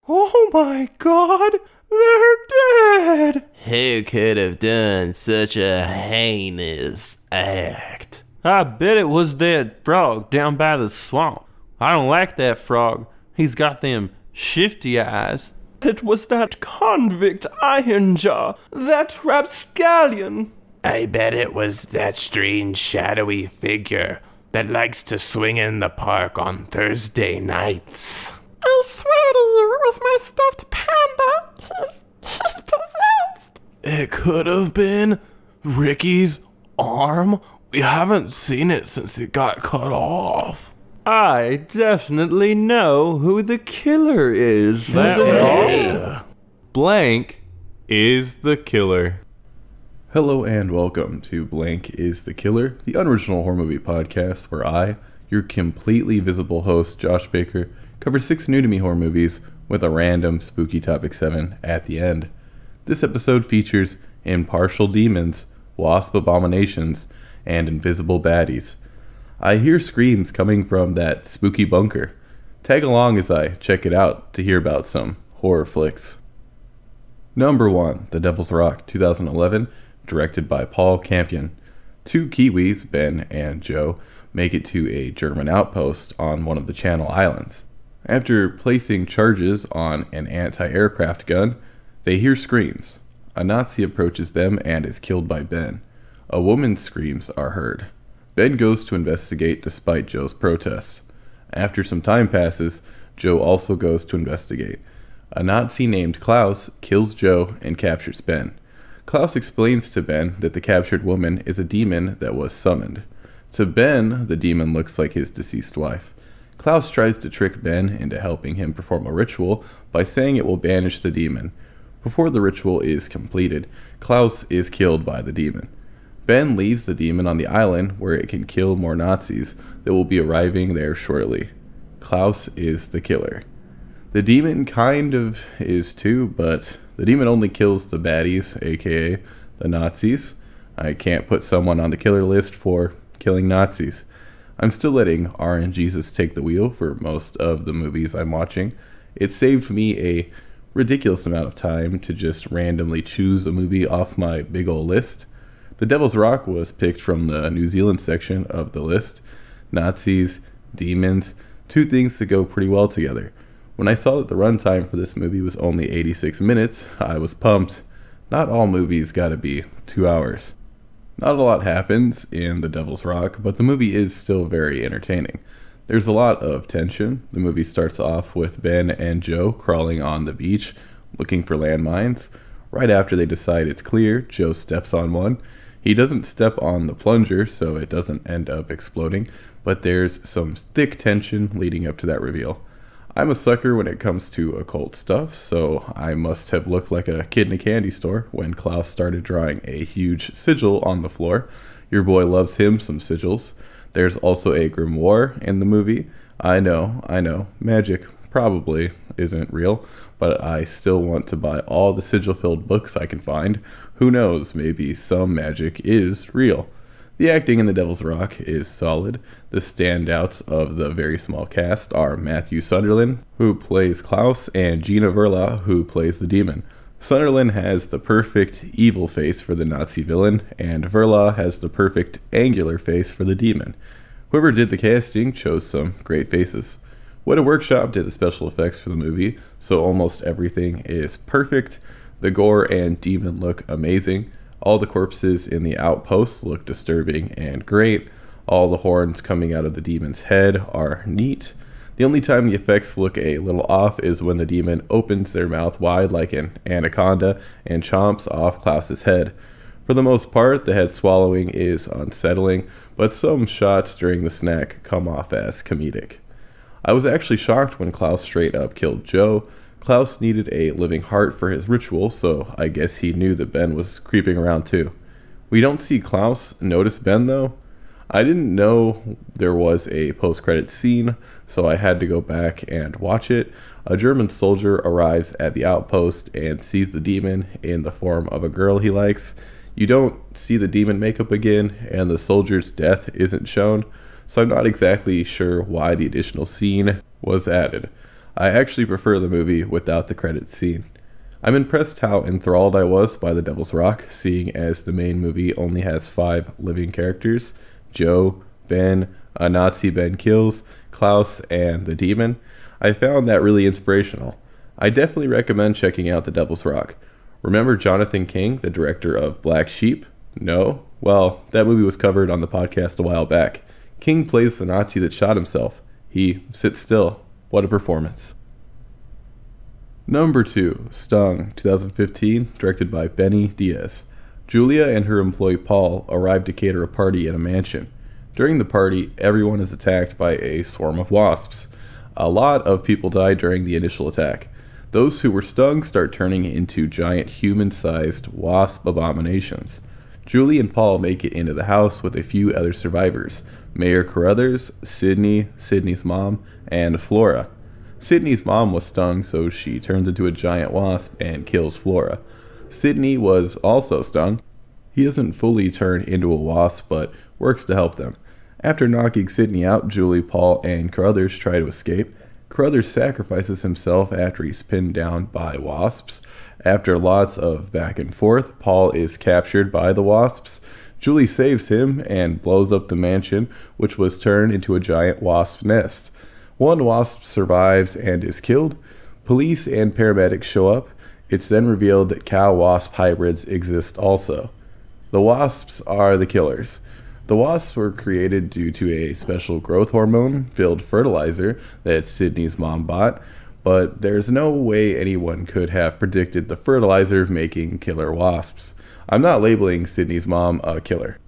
Oh my god, they're dead! Who could have done such a heinous act? I bet it was that frog down by the swamp. I don't like that frog. He's got them shifty eyes. It was that convict Ironjaw, that rapscallion. I bet it was that strange shadowy figure that likes to swing in the park on Thursday nights. I swear to you, it was my stuffed panda. He's possessed. It could have been Ricky's arm. We haven't seen it since it got cut off. I definitely know who the killer is. Blank is the killer. Hello and welcome to Blank is the Killer, the unoriginal horror movie podcast where I, your completely visible host Josh Baker, cover 6 new-to-me horror movies with a random spooky topic 7 at the end. This episode features Impartial Demons, Wasp Abominations, and Invisible Baddies. I hear screams coming from that spooky bunker. Tag along as I check it out to hear about some horror flicks. Number 1, The Devil's Rock, 2011, directed by Paul Campion. 2 Kiwis, Ben and Joe, make it to a German outpost on one of the Channel Islands. After placing charges on an anti-aircraft gun, they hear screams. A Nazi approaches them and is killed by Ben. A woman's screams are heard. Ben goes to investigate despite Joe's protests. After some time passes, Joe also goes to investigate. A Nazi named Klaus kills Joe and captures Ben. Klaus explains to Ben that the captured woman is a demon that was summoned. To Ben, the demon looks like his deceased wife. Klaus tries to trick Ben into helping him perform a ritual by saying it will banish the demon. Before the ritual is completed, Klaus is killed by the demon. Ben leaves the demon on the island where it can kill more Nazis that will be arriving there shortly. Klaus is the killer. The demon kind of is too, but the demon only kills the baddies, aka the Nazis. I can't put someone on the killer list for killing Nazis. I'm still letting RNGesus take the wheel for most of the movies I'm watching. It saved me a ridiculous amount of time to just randomly choose a movie off my big ol' list. The Devil's Rock was picked from the New Zealand section of the list. Nazis, demons, 2 things that go pretty well together. When I saw that the runtime for this movie was only 86 minutes, I was pumped. Not all movies gotta be 2 hours. Not a lot happens in The Devil's Rock, but the movie is still very entertaining. There's a lot of tension. The movie starts off with Ben and Joe crawling on the beach, looking for landmines. Right after they decide it's clear, Joe steps on one. He doesn't step on the plunger, so it doesn't end up exploding, but there's some thick tension leading up to that reveal. I'm a sucker when it comes to occult stuff, so I must have looked like a kid in a candy store when Klaus started drawing a huge sigil on the floor. Your boy loves him some sigils. There's also a grimoire in the movie. I know, magic probably isn't real, but I still want to buy all the sigil-filled books I can find. Who knows, maybe some magic is real. The acting in The Devil's Rock is solid. The standouts of the very small cast are Matthew Sunderland, who plays Klaus, and Gina Verla, who plays the demon. Sunderland has the perfect evil face for the Nazi villain, and Verla has the perfect angular face for the demon. Whoever did the casting chose some great faces. What a Workshop did the special effects for the movie, so almost everything is perfect. The gore and demon look amazing. All the corpses in the outposts look disturbing and great. All the horns coming out of the demon's head are neat. The only time the effects look a little off is when the demon opens their mouth wide like an anaconda and chomps off Klaus's head. For the most part, the head swallowing is unsettling, but some shots during the snack come off as comedic. I was actually shocked when Klaus straight up killed Joe. Klaus needed a living heart for his ritual, so I guess he knew that Ben was creeping around too. We don't see Klaus notice Ben though. I didn't know there was a post-credits scene, so I had to go back and watch it. A German soldier arrives at the outpost and sees the demon in the form of a girl he likes. You don't see the demon makeup again, and the soldier's death isn't shown, so I'm not exactly sure why the additional scene was added. I actually prefer the movie without the credits scene. I'm impressed how enthralled I was by The Devil's Rock, seeing as the main movie only has 5 living characters: Joe, Ben, a Nazi Ben kills, Klaus, and the Demon. I found that really inspirational. I definitely recommend checking out The Devil's Rock. Remember Jonathan King, the director of Black Sheep? No? Well, that movie was covered on the podcast a while back. King plays the Nazi that shot himself. He sits still. What a performance. Number 2, Stung, 2015, directed by Benni Diez. Julia and her employee Paul arrive to cater a party at a mansion. During the party, everyone is attacked by a swarm of wasps. A lot of people die during the initial attack. Those who were stung start turning into giant human-sized wasp abominations. Julie and Paul make it into the house with a few other survivors: Mayor Carruthers, Sydney, Sydney's mom, and Flora. Sydney's mom was stung, so she turns into a giant wasp and kills Flora. Sydney was also stung. He doesn't fully turn into a wasp, but works to help them. After knocking Sydney out, Julie, Paul, and Carruthers try to escape. Carruthers sacrifices himself after he's pinned down by wasps. After lots of back and forth, Paul is captured by the wasps. Julie saves him and blows up the mansion, which was turned into a giant wasp nest. One wasp survives and is killed. Police and paramedics show up. It's then revealed that cow-wasp hybrids exist also. The wasps are the killers. The wasps were created due to a special growth hormone-filled fertilizer that Sydney's mom bought, but there's no way anyone could have predicted the fertilizer making killer wasps. I'm not labeling Sydney's mom a killer.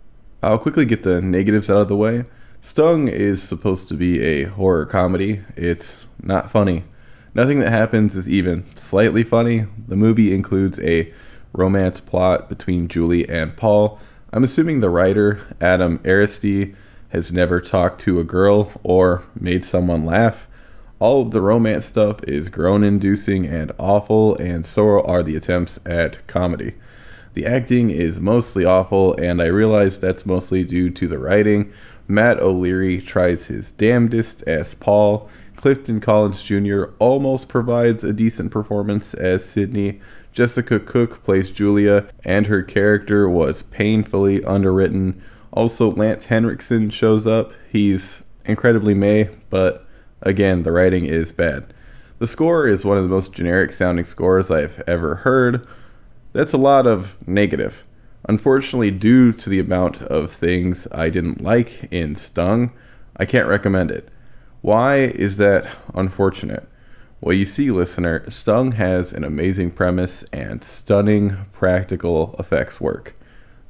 I'll quickly get the negatives out of the way. Stung is supposed to be a horror comedy. It's not funny. Nothing that happens is even slightly funny. The movie includes a romance plot between Julie and Paul. I'm assuming the writer, Adam Aristide, has never talked to a girl or made someone laugh. All of the romance stuff is groan-inducing and awful, and so are the attempts at comedy. The acting is mostly awful, and I realize that's mostly due to the writing. Matt O'Leary tries his damnedest as Paul. Clifton Collins Jr. almost provides a decent performance as Sydney. Jessica Cook plays Julia, and her character was painfully underwritten. Also, Lance Henriksen shows up. He's incredibly meh, but again, the writing is bad. The score is one of the most generic sounding scores I've ever heard. That's a lot of negative. Unfortunately, due to the amount of things I didn't like in Stung, I can't recommend it. Why is that unfortunate? Well, you see, listener, Stung has an amazing premise and stunning practical effects work.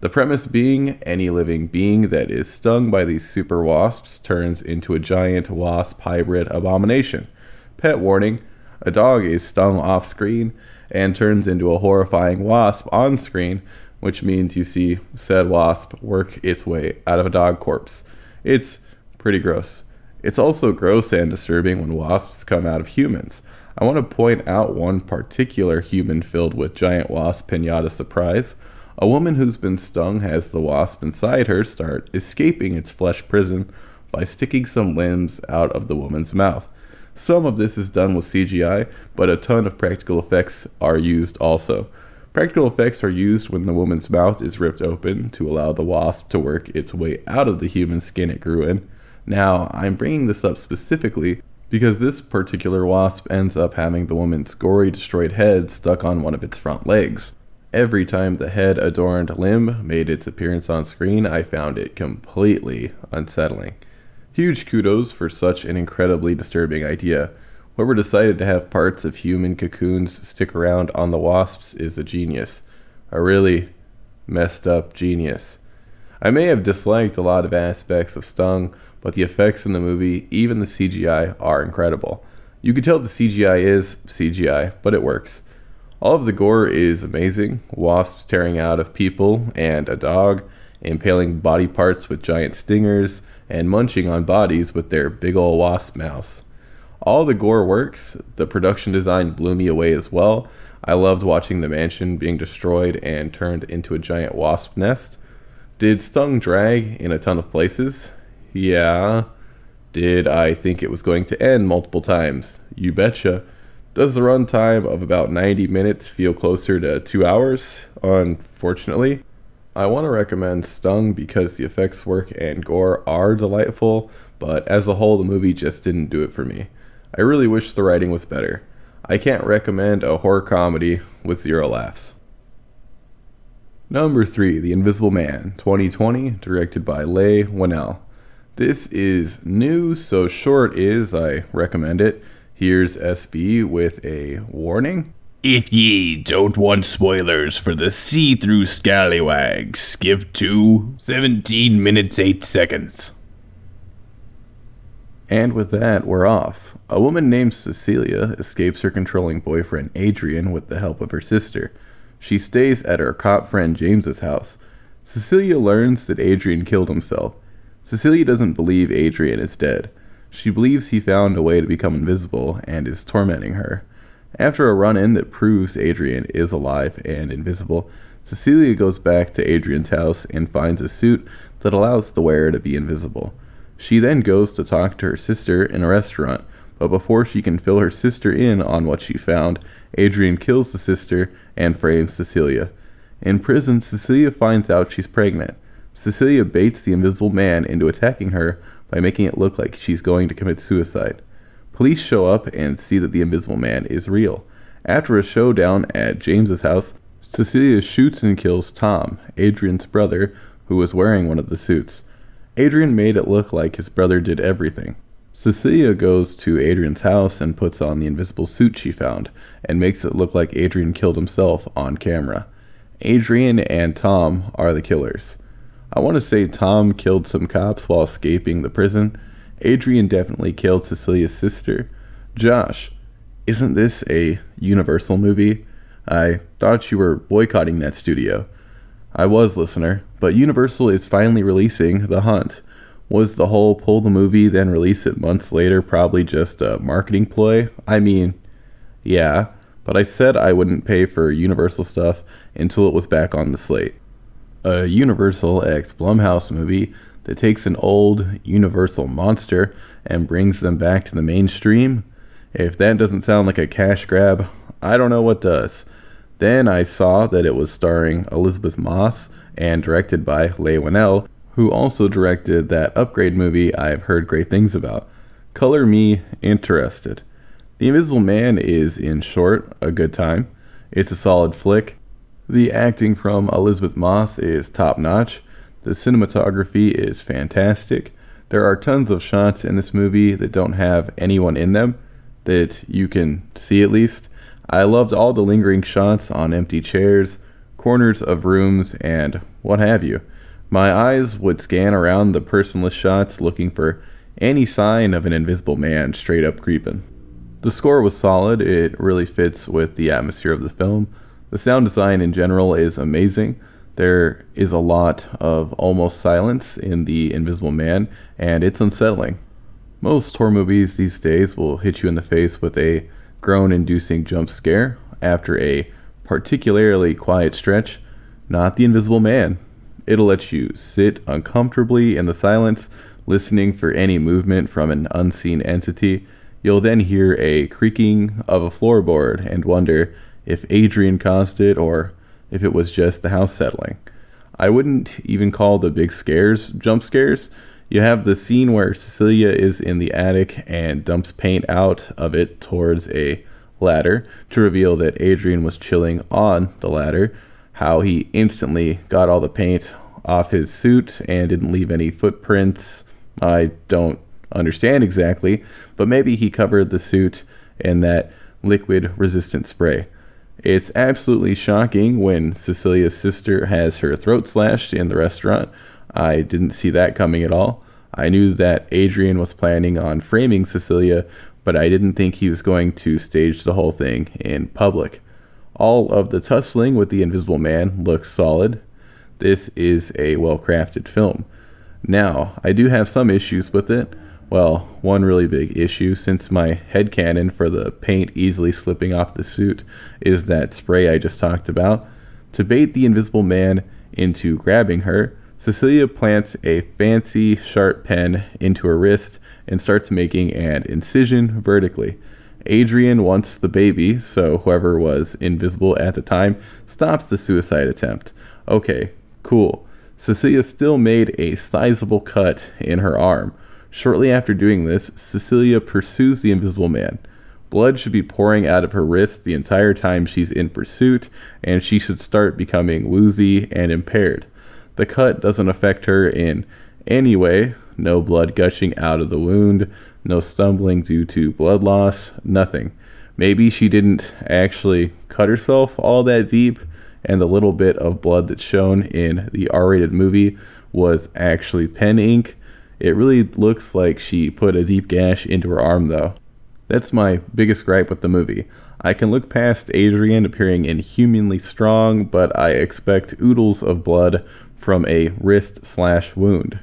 The premise being, any living being that is stung by these super wasps turns into a giant wasp hybrid abomination. Pet warning, a dog is stung off screen and turns into a horrifying wasp on screen, which means you see said wasp work its way out of a dog corpse. It's pretty gross. It's also gross and disturbing when wasps come out of humans. I want to point out one particular human filled with giant wasp pinata surprise. A woman who's been stung has the wasp inside her start escaping its flesh prison by sticking some limbs out of the woman's mouth. Some of this is done with CGI, but a ton of practical effects are used also. Practical effects are used when the woman's mouth is ripped open to allow the wasp to work its way out of the human skin it grew in. Now, I'm bringing this up specifically because this particular wasp ends up having the woman's gory, destroyed head stuck on one of its front legs. Every time the head-adorned limb made its appearance on screen, I found it completely unsettling. Huge kudos for such an incredibly disturbing idea. Whoever decided to have parts of human cocoons stick around on the wasps is a genius. A really messed up genius. I may have disliked a lot of aspects of Stung, but the effects in the movie, even the CGI, are incredible. You can tell the CGI is CGI, but it works. All of the gore is amazing. Wasps tearing out of people and a dog, impaling body parts with giant stingers, and munching on bodies with their big ol' wasp mouths. All the gore works. The production design blew me away as well. I loved watching the mansion being destroyed and turned into a giant wasp nest. Did Stung drag in a ton of places? Yeah. Did I think it was going to end multiple times? You betcha. Does the runtime of about 90 minutes feel closer to 2 hours? Unfortunately. I want to recommend Stung because the effects work and gore are delightful, but as a whole the movie just didn't do it for me. I really wish the writing was better. I can't recommend a horror comedy with 0 laughs. Number 3, The Invisible Man, 2020, directed by Leigh Whannell. This is new, so short is I recommend it. Here's SB with a warning. If ye don't want spoilers for the see-through scallywags, skip to 17 minutes 8 seconds. And with that, we're off. A woman named Cecilia escapes her controlling boyfriend Adrian with the help of her sister. She stays at her cop friend James's house. Cecilia learns that Adrian killed himself. Cecilia doesn't believe Adrian is dead. She believes he found a way to become invisible and is tormenting her. After a run-in that proves Adrian is alive and invisible, Cecilia goes back to Adrian's house and finds a suit that allows the wearer to be invisible. She then goes to talk to her sister in a restaurant, but before she can fill her sister in on what she found, Adrian kills the sister and frames Cecilia. In prison, Cecilia finds out she's pregnant. Cecilia baits the Invisible Man into attacking her by making it look like she's going to commit suicide. Police show up and see that the Invisible Man is real. After a showdown at James's house, Cecilia shoots and kills Tom, Adrian's brother, who was wearing one of the suits. Adrian made it look like his brother did everything. Cecilia goes to Adrian's house and puts on the invisible suit she found, and makes it look like Adrian killed himself on camera. Adrian and Tom are the killers. I want to say Tom killed some cops while escaping the prison. Adrian definitely killed Cecilia's sister. Josh, isn't this a Universal movie? I thought you were boycotting that studio. I was, listener, but Universal is finally releasing The Hunt. Was the whole pull the movie then release it months later probably just a marketing ploy? I mean, yeah, but I said I wouldn't pay for Universal stuff until it was back on the slate. A Universal x Blumhouse movie that takes an old Universal monster and brings them back to the mainstream? If that doesn't sound like a cash grab, I don't know what does. Then I saw that it was starring Elizabeth Moss and directed by Leigh Whannell, who also directed that Upgrade movie I've heard great things about. Color me interested. The Invisible Man is, in short, a good time. It's a solid flick. The acting from Elizabeth Moss is top-notch. The cinematography is fantastic. There are tons of shots in this movie that don't have anyone in them, that you can see at least. I loved all the lingering shots on empty chairs, corners of rooms, and what have you. My eyes would scan around the personless shots looking for any sign of an invisible man straight up creeping. The score was solid. It really fits with the atmosphere of the film. The sound design in general is amazing. There is a lot of almost silence in The Invisible Man, and it's unsettling. Most horror movies these days will hit you in the face with a groan-inducing jump scare after a particularly quiet stretch. Not The Invisible Man. It'll let you sit uncomfortably in the silence, listening for any movement from an unseen entity. You'll then hear a creaking of a floorboard and wonder if Adrian caused it or if it was just the house settling. I wouldn't even call the big scares jump scares. You have the scene where Cecilia is in the attic and dumps paint out of it towards a ladder to reveal that Adrian was chilling on the ladder, how he instantly got all the paint off his suit and didn't leave any footprints. I don't understand exactly, but maybe he covered the suit in that liquid resistant spray. It's absolutely shocking when Cecilia's sister has her throat slashed in the restaurant. I didn't see that coming at all. I knew that Adrian was planning on framing Cecilia, but I didn't think he was going to stage the whole thing in public. All of the tussling with the Invisible Man looks solid. This is a well-crafted film. Now, I do have some issues with it. Well, one really big issue, since my headcanon for the paint easily slipping off the suit is that spray I just talked about. To bait the Invisible Man into grabbing her, Cecilia plants a fancy sharp pen into her wrist and starts making an incision vertically. Adrian wants the baby, so whoever was invisible at the time stops the suicide attempt. Okay, cool. Cecilia still made a sizable cut in her arm. Shortly after doing this, Cecilia pursues the invisible man. Blood should be pouring out of her wrist the entire time she's in pursuit, and she should start becoming woozy and impaired. The cut doesn't affect her in any way. No blood gushing out of the wound, no stumbling due to blood loss, nothing. Maybe she didn't actually cut herself all that deep, and the little bit of blood that's shown in the R-rated movie was actually pen ink. It really looks like she put a deep gash into her arm though. That's my biggest gripe with the movie. I can look past Adrian appearing inhumanly strong, but I expect oodles of blood from a wrist/wound.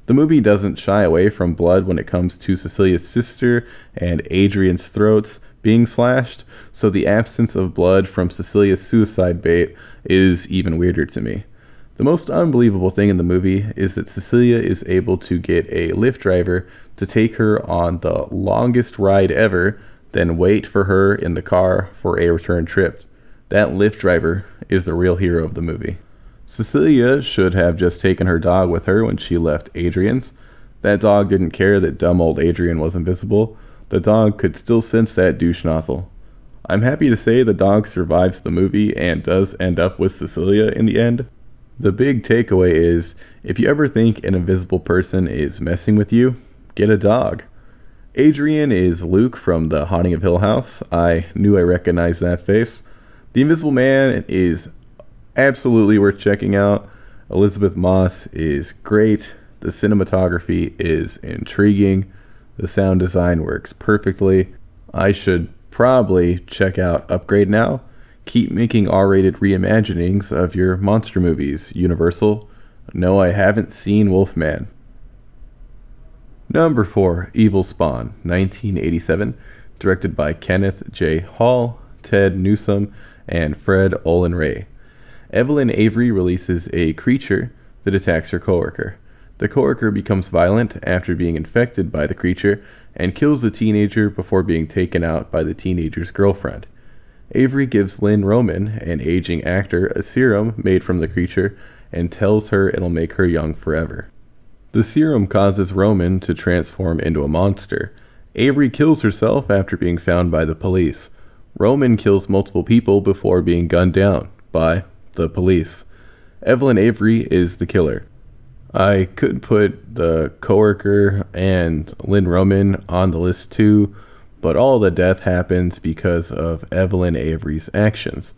The movie doesn't shy away from blood when it comes to Cecilia's sister and Adrian's throats being slashed, so the absence of blood from Cecilia's suicide bait is even weirder to me. The most unbelievable thing in the movie is that Cecilia is able to get a Lyft driver to take her on the longest ride ever, then wait for her in the car for a return trip. That Lyft driver is the real hero of the movie. Cecilia should have just taken her dog with her when she left Adrian's. That dog didn't care that dumb old Adrian was invisible. The dog could still sense that douche nozzle. I'm happy to say the dog survives the movie and does end up with Cecilia in the end. The big takeaway is, if you ever think an invisible person is messing with you, get a dog. Adrian is Luke from The Haunting of Hill House. I knew I recognized that face. The Invisible Man is absolutely worth checking out. Elizabeth Moss is great. The cinematography is intriguing. The sound design works perfectly. I should probably check out Upgrade now. Keep making R-rated reimaginings of your monster movies, Universal. No, I haven't seen Wolfman. Number 4, Evil Spawn, 1987, directed by Kenneth J. Hall, Ted Newsom, and Fred Olen Ray. Evelyn Avery releases a creature that attacks her coworker. The coworker becomes violent after being infected by the creature and kills the teenager before being taken out by the teenager's girlfriend. Avery gives Lynn Roman, an aging actor, a serum made from the creature and tells her it'll make her young forever. The serum causes Roman to transform into a monster. Avery kills herself after being found by the police. Roman kills multiple people before being gunned down by the police. Evelyn Avery is the killer. I could put the coworker and Lynn Roman on the list too, but all the death happens because of Evelyn Avery's actions.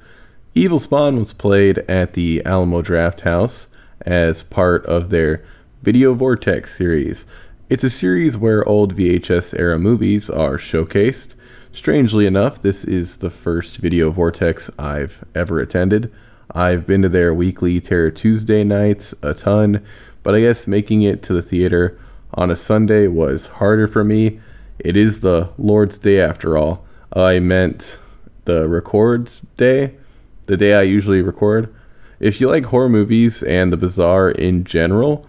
Evil Spawn was played at the Alamo Drafthouse as part of their Video Vortex series. It's a series where old VHS era movies are showcased. Strangely enough, this is the first Video Vortex I've ever attended. I've been to their weekly Terror Tuesday nights a ton, but I guess making it to the theater on a Sunday was harder for me. It is the Lord's Day after all. I meant the records day, the day I usually record. If you like horror movies and the bizarre in general,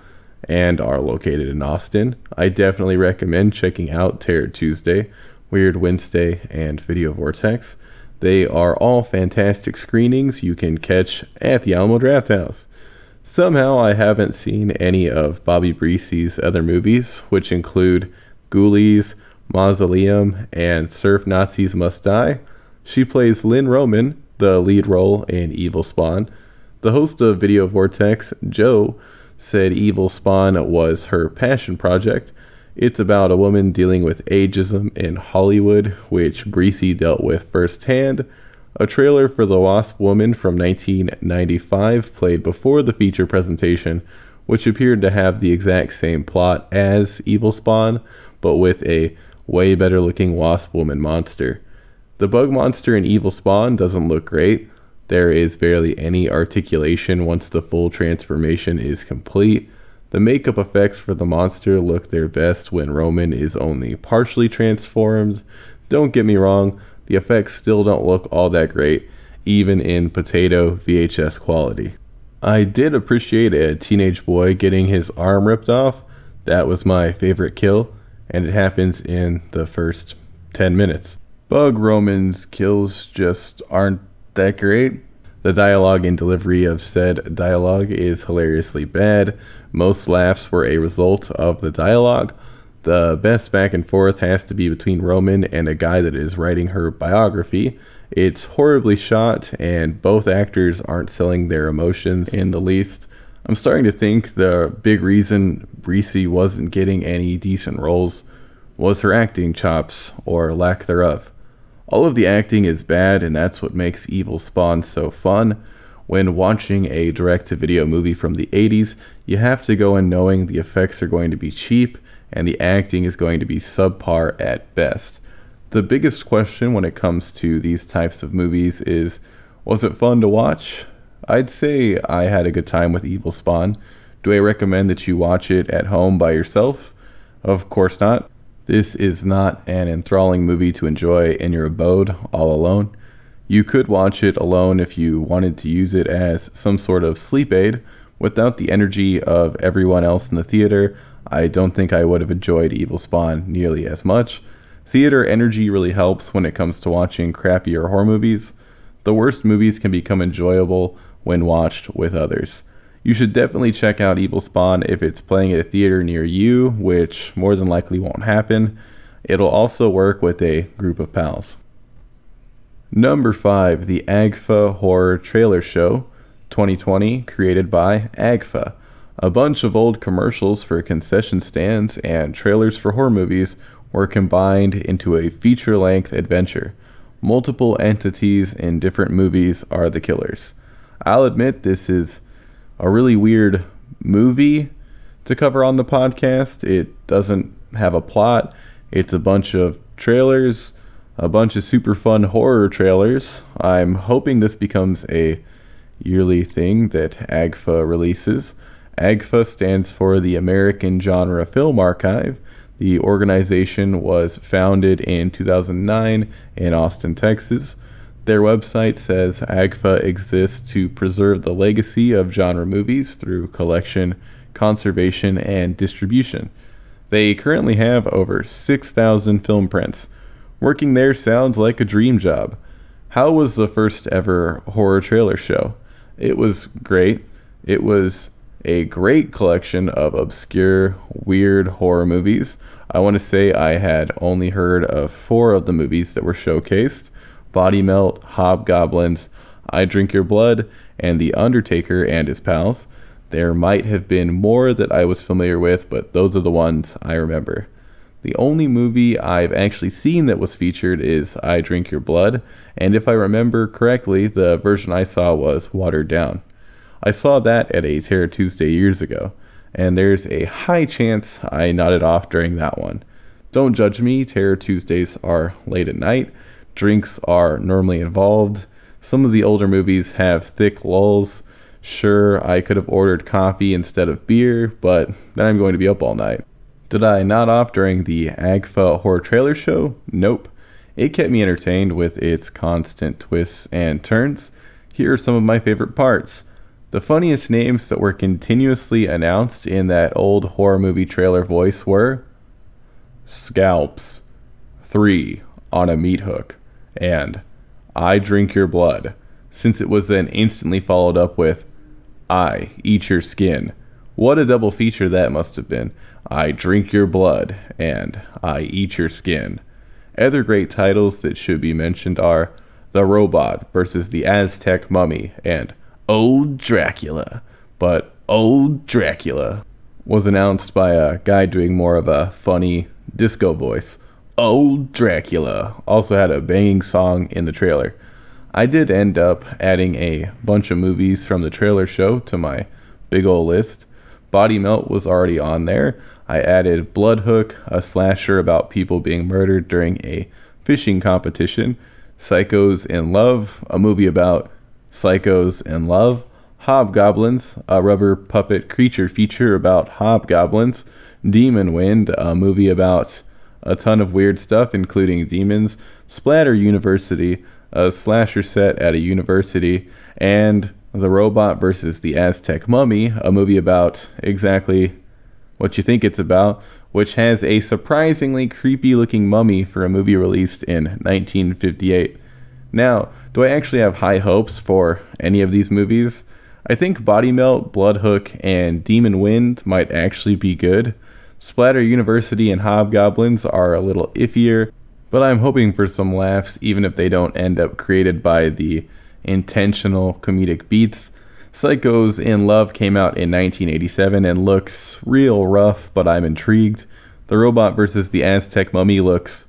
and are located in Austin, I definitely recommend checking out Terror Tuesday, Weird Wednesday, and Video Vortex. They are all fantastic screenings you can catch at the Alamo Drafthouse. Somehow I haven't seen any of Bobby Breese's other movies, which include Ghoulies, Mausoleum, and Surf Nazis Must Die. She plays Lynn Roman, the lead role in Evil Spawn. The host of Video Vortex, Joe, said Evil Spawn was her passion project. It's about a woman dealing with ageism in Hollywood, which Breese dealt with firsthand. A trailer for The Wasp Woman from 1995 played before the feature presentation, which appeared to have the exact same plot as Evil Spawn, but with a way better looking Wasp Woman monster. The bug monster in Evil Spawn doesn't look great. There is barely any articulation once the full transformation is complete. The makeup effects for the monster look their best when Roman is only partially transformed. Don't get me wrong, the effects still don't look all that great, even in potato VHS quality. I did appreciate a teenage boy getting his arm ripped off. That was my favorite kill. and it happens in the first 10 minutes. Bug Roman's kills just aren't that great. The dialogue and delivery of said dialogue is hilariously bad. Most laughs were a result of the dialogue. The best back and forth has to be between Roman and a guy that is writing her biography. It's horribly shot, and both actors aren't selling their emotions in the least. I'm starting to think the big reason Reese wasn't getting any decent roles was her acting chops, or lack thereof. All of the acting is bad, and that's what makes Evil Spawn so fun. When watching a direct-to-video movie from the 80s, you have to go in knowing the effects are going to be cheap, and the acting is going to be subpar at best. The biggest question when it comes to these types of movies is, was it fun to watch? I'd say I had a good time with Evil Spawn. Do I recommend that you watch it at home by yourself? Of course not. This is not an enthralling movie to enjoy in your abode all alone. You could watch it alone if you wanted to use it as some sort of sleep aid. Without the energy of everyone else in the theater, I don't think I would have enjoyed Evil Spawn nearly as much. Theater energy really helps when it comes to watching crappier horror movies. The worst movies can become enjoyable when watched with others. You should definitely check out Evil Spawn if it's playing at a theater near you, which more than likely won't happen. It'll also work with a group of pals. Number 5, the Agfa Horror Trailer Show 2020, created by Agfa. A bunch of old commercials for concession stands and trailers for horror movies were combined into a feature-length adventure. Multiple entities in different movies are the killers. I'll admit this is a really weird movie to cover on the podcast. It doesn't have a plot. It's a bunch of trailers, a bunch of super fun horror trailers. I'm hoping this becomes a yearly thing that Agfa releases. Agfa stands for the American Genre Film Archive. The organization was founded in 2009 in Austin, Texas. Their website says Agfa exists to preserve the legacy of genre movies through collection, conservation, and distribution. They currently have over 6,000 film prints. Working there sounds like a dream job. How was the first ever horror trailer show? It was great. It was a great collection of obscure, weird horror movies. I want to say I had only heard of 4 of the movies that were showcased: Body Melt, Hobgoblins, I Drink Your Blood, and The Undertaker and His Pals. There might have been more that I was familiar with, but those are the ones I remember. The only movie I've actually seen that was featured is I Drink Your Blood, and if I remember correctly, the version I saw was watered down. I saw that at a Terror Tuesday years ago, and there's a high chance I nodded off during that one. Don't judge me, Terror Tuesdays are late at night, drinks are normally involved, some of the older movies have thick lulls. Sure, I could have ordered coffee instead of beer, but then I'm going to be up all night. Did I nod off during the Agfa Horror Trailer Show? Nope. It kept me entertained with its constant twists and turns. Here are some of my favorite parts. The funniest names that were continuously announced in that old horror movie trailer voice were Scalps, 3 on a meat hook, and I Drink Your Blood, since it was then instantly followed up with I Eat Your Skin. What a double feature that must have been. I Drink Your Blood and I Eat Your Skin. Other great titles that should be mentioned are The Robot versus the Aztec Mummy and Old Dracula. But Old Dracula was announced by a guy doing more of a funny disco voice. Old Dracula also had a banging song in the trailer. I did end up adding a bunch of movies from the trailer show to my big ol' list. Body Melt was already on there. I added Bloodhook, a slasher about people being murdered during a fishing competition. Psychos in Love, a movie about psychos in love. Hobgoblins, a rubber puppet creature feature about hobgoblins. Demon Wind, a movie about a ton of weird stuff including demons. Splatter University, a slasher set at a university. And The Robot versus the Aztec Mummy, a movie about exactly what you think it's about, which has a surprisingly creepy looking mummy for a movie released in 1958. Now, do I actually have high hopes for any of these movies? I think Body Melt, Bloodhook, and Demon Wind might actually be good. Splatter University and Hobgoblins are a little iffier, but I'm hoping for some laughs even if they don't end up created by the intentional comedic beats. Psychos in Love came out in 1987 and looks real rough, but I'm intrigued. The Robot vs. the Aztec Mummy looks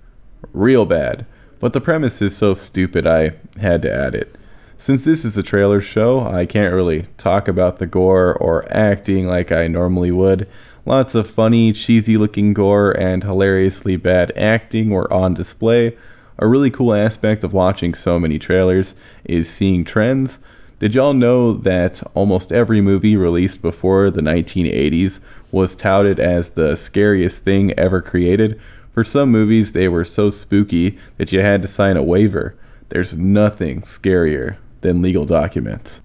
real bad, but the premise is so stupid I had to add it. Since this is a trailer show, I can't really talk about the gore or acting like I normally would. Lots of funny, cheesy looking gore and hilariously bad acting were on display. A really cool aspect of watching so many trailers is seeing trends. Did y'all know that almost every movie released before the 1980s was touted as the scariest thing ever created? For some movies, they were so spooky that you had to sign a waiver. There's nothing scarier than legal documents.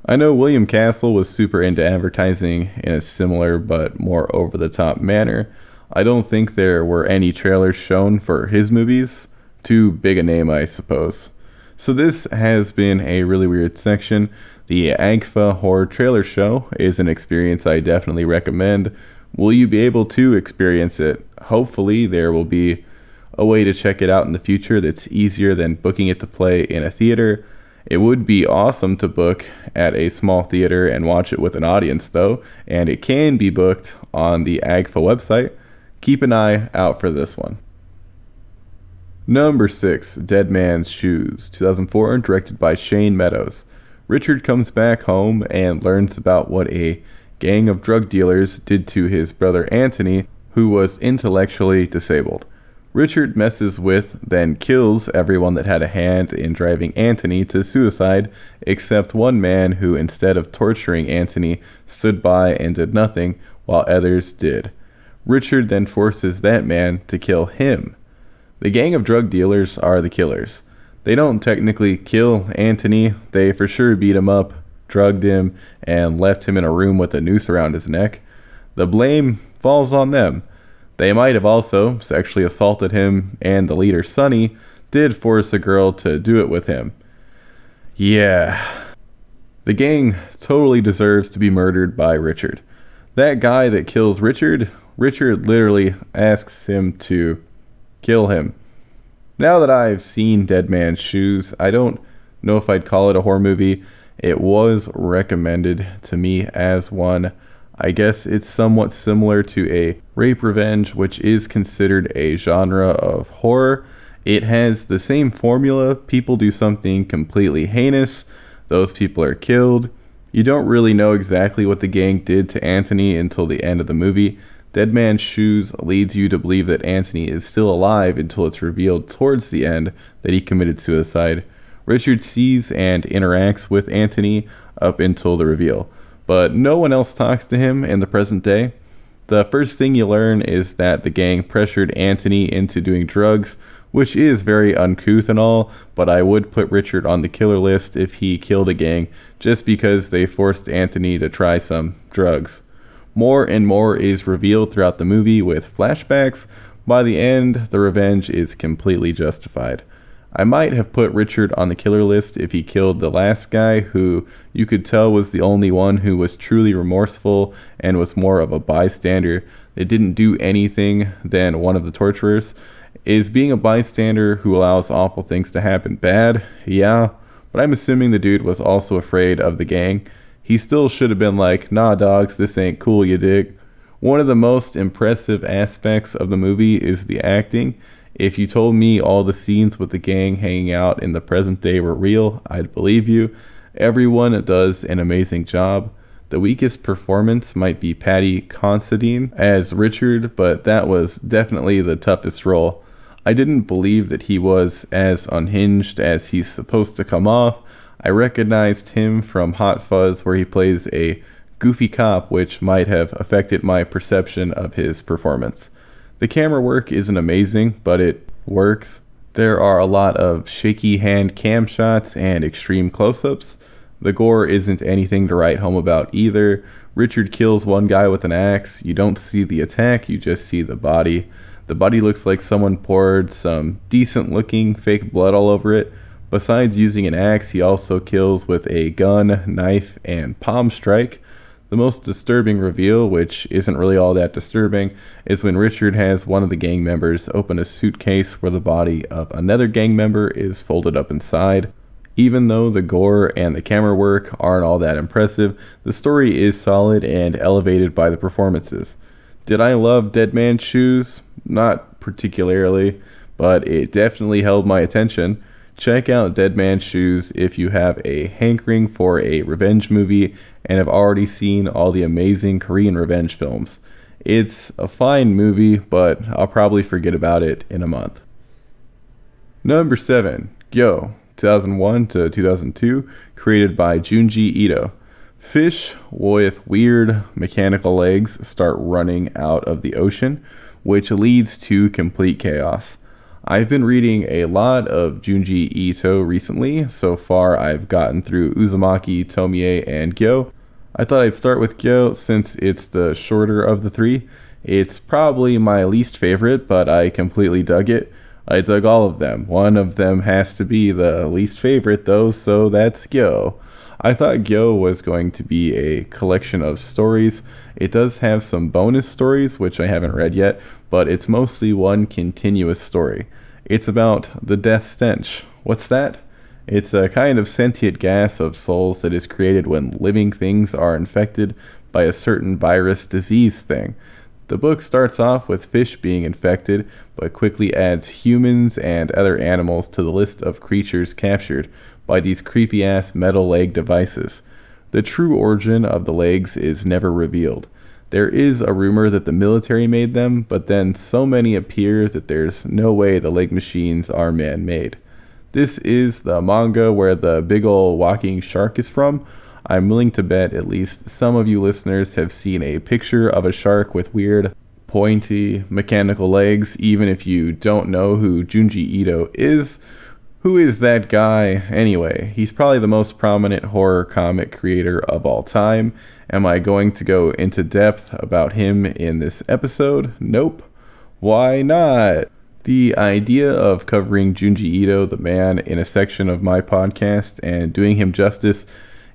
I know William Castle was super into advertising in a similar but more over-the-top manner. I don't think there were any trailers shown for his movies. Too big a name, I suppose. So this has been a really weird section. The Agfa Horror Trailer Show is an experience I definitely recommend. Will you be able to experience it? Hopefully there will be a way to check it out in the future that's easier than booking it to play in a theater. It would be awesome to book at a small theater and watch it with an audience though, and it can be booked on the Agfa website. Keep an eye out for this one. Number 6, Dead Man's Shoes, 2004, directed by Shane Meadows. Richard comes back home and learns about what a gang of drug dealers did to his brother Anthony, who was intellectually disabled. Richard messes with, then kills everyone that had a hand in driving Anthony to suicide, except one man who, instead of torturing Anthony, stood by and did nothing, while others did. Richard then forces that man to kill him. The gang of drug dealers are the killers. They don't technically kill Anthony, they for sure beat him up, drugged him, and left him in a room with a noose around his neck. The blame falls on them. They might have also sexually assaulted him, and the leader, Sonny, did force a girl to do it with him. Yeah. The gang totally deserves to be murdered by Richard. That guy that kills Richard literally asks him to kill him. Now that I've seen Dead Man's Shoes, I don't know if I'd call it a horror movie. It was recommended to me as one. I guess it's somewhat similar to a rape revenge, which is considered a genre of horror. It has the same formula. People do something completely heinous. Those people are killed. You don't really know exactly what the gang did to Anthony until the end of the movie. Dead Man's Shoes leads you to believe that Anthony is still alive until it's revealed towards the end that he committed suicide. Richard sees and interacts with Anthony up until the reveal, but no one else talks to him in the present day. The first thing you learn is that the gang pressured Anthony into doing drugs, which is very uncouth and all, but I would put Richard on the killer list if he killed a gang just because they forced Anthony to try some drugs. More and more is revealed throughout the movie with flashbacks. By the end, the revenge is completely justified. I might have put Richard on the killer list if he killed the last guy, who you could tell was the only one who was truly remorseful and was more of a bystander that didn't do anything than one of the torturers. Is being a bystander who allows awful things to happen bad? Yeah, but I'm assuming the dude was also afraid of the gang. He still should have been like, nah dogs, this ain't cool, you dig? One of the most impressive aspects of the movie is the acting. If you told me all the scenes with the gang hanging out in the present day were real, I'd believe you. Everyone does an amazing job. The weakest performance might be Paddy Considine as Richard, but that was definitely the toughest role. I didn't believe that he was as unhinged as he's supposed to come off. I recognized him from Hot Fuzz, where he plays a goofy cop, which might have affected my perception of his performance. The camera work isn't amazing, but it works. There are a lot of shaky hand cam shots and extreme close-ups. The gore isn't anything to write home about either. Richard kills one guy with an axe. You don't see the attack, you just see the body. The body looks like someone poured some decent looking fake blood all over it. Besides using an axe, he also kills with a gun, knife, and palm strike. The most disturbing reveal, which isn't really all that disturbing, is when Richard has one of the gang members open a suitcase where the body of another gang member is folded up inside. Even though the gore and the camera work aren't all that impressive, the story is solid and elevated by the performances. Did I love Dead Man's Shoes? Not particularly, but it definitely held my attention. Check out Dead Man's Shoes if you have a hankering for a revenge movie and have already seen all the amazing Korean revenge films. It's a fine movie, but I'll probably forget about it in a month. Number 7, Gyo, 2001 to 2002, created by Junji Ito. Fish with weird mechanical legs start running out of the ocean, which leads to complete chaos. I've been reading a lot of Junji Ito recently. So far, I've gotten through Uzumaki, Tomie, and Gyo. I thought I'd start with Gyo since it's the shorter of the three. It's probably my least favorite, but I completely dug it. I dug all of them. One of them has to be the least favorite though, so that's Gyo. I thought Gyo was going to be a collection of stories. It does have some bonus stories, which I haven't read yet, but it's mostly one continuous story. It's about the death stench. What's that? It's a kind of sentient gas of souls that is created when living things are infected by a certain virus disease thing. The book starts off with fish being infected, but quickly adds humans and other animals to the list of creatures captured by these creepy-ass metal leg devices. The true origin of the legs is never revealed. There is a rumor that the military made them, but then so many appear that there's no way the leg machines are man-made. This is the manga where the big ol' walking shark is from. I'm willing to bet at least some of you listeners have seen a picture of a shark with weird, pointy, mechanical legs, even if you don't know who Junji Ito is. Who is that guy anyway? He's probably the most prominent horror comic creator of all time. Am I going to go into depth about him in this episode? Nope. Why not? The idea of covering Junji Ito, the man, in a section of my podcast and doing him justice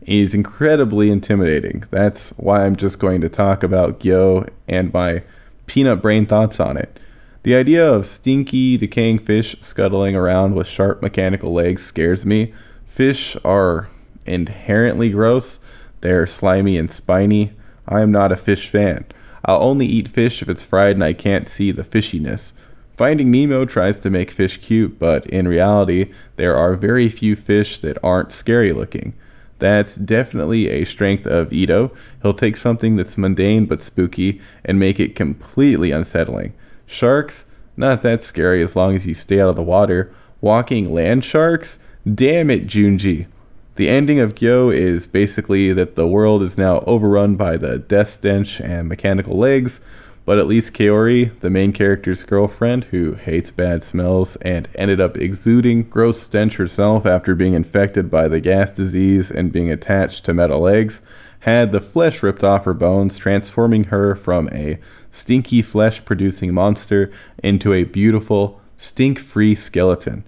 is incredibly intimidating. That's why I'm just going to talk about Gyo and my peanut brain thoughts on it. The idea of stinky, decaying fish scuttling around with sharp mechanical legs scares me. Fish are inherently gross. They're slimy and spiny. I am not a fish fan. I'll only eat fish if it's fried and I can't see the fishiness. Finding Nemo tries to make fish cute, but in reality, there are very few fish that aren't scary looking. That's definitely a strength of Ito. He'll take something that's mundane but spooky and make it completely unsettling. Sharks? Not that scary as long as you stay out of the water. Walking land sharks? Damn it, Junji. The ending of Gyo is basically that the world is now overrun by the death stench and mechanical legs, but at least Kaori, the main character's girlfriend, who hates bad smells and ended up exuding gross stench herself after being infected by the gas disease and being attached to metal legs, had the flesh ripped off her bones, transforming her from a stinky flesh-producing monster into a beautiful, stink-free skeleton.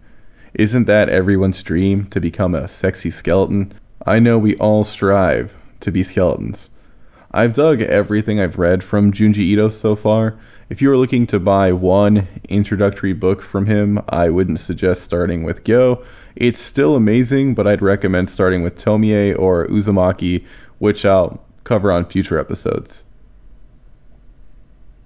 Isn't that everyone's dream, to become a sexy skeleton? I know we all strive to be skeletons. I've dug everything I've read from Junji Ito so far. If you are looking to buy one introductory book from him, I wouldn't suggest starting with Gyo. It's still amazing, but I'd recommend starting with Tomie or Uzumaki, which I'll cover on future episodes.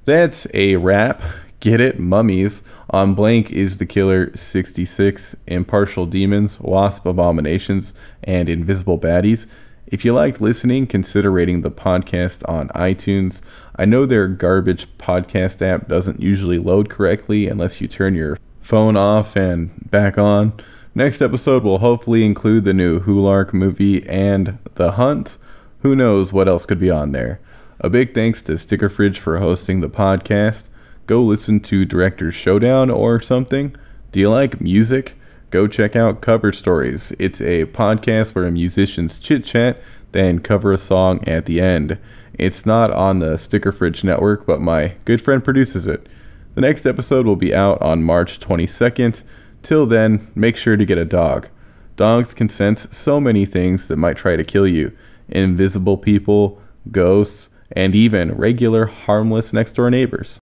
That's a wrap. Get it? Mummies. On Blank is the Killer 66, Impartial Demons, Wasp, Abominations, and Invisible Baddies. If you liked listening, consider rating the podcast on iTunes. I know their garbage podcast app doesn't usually load correctly unless you turn your phone off and back on. Next episode will hopefully include the new Hulark movie and The Hunt. Who knows what else could be on there. A big thanks to Sticker Fridge for hosting the podcast. Go listen to Director's Showdown or something. Do you like music? Go go check out Cover Stories. It's a podcast where musicians chit-chat, then cover a song at the end. It's not on the Sticker Fridge network, but my good friend produces it. The next episode will be out on March 22nd. Till then, make sure to get a dog. Dogs can sense so many things that might try to kill you. Invisible people, ghosts, and even regular harmless next-door neighbors.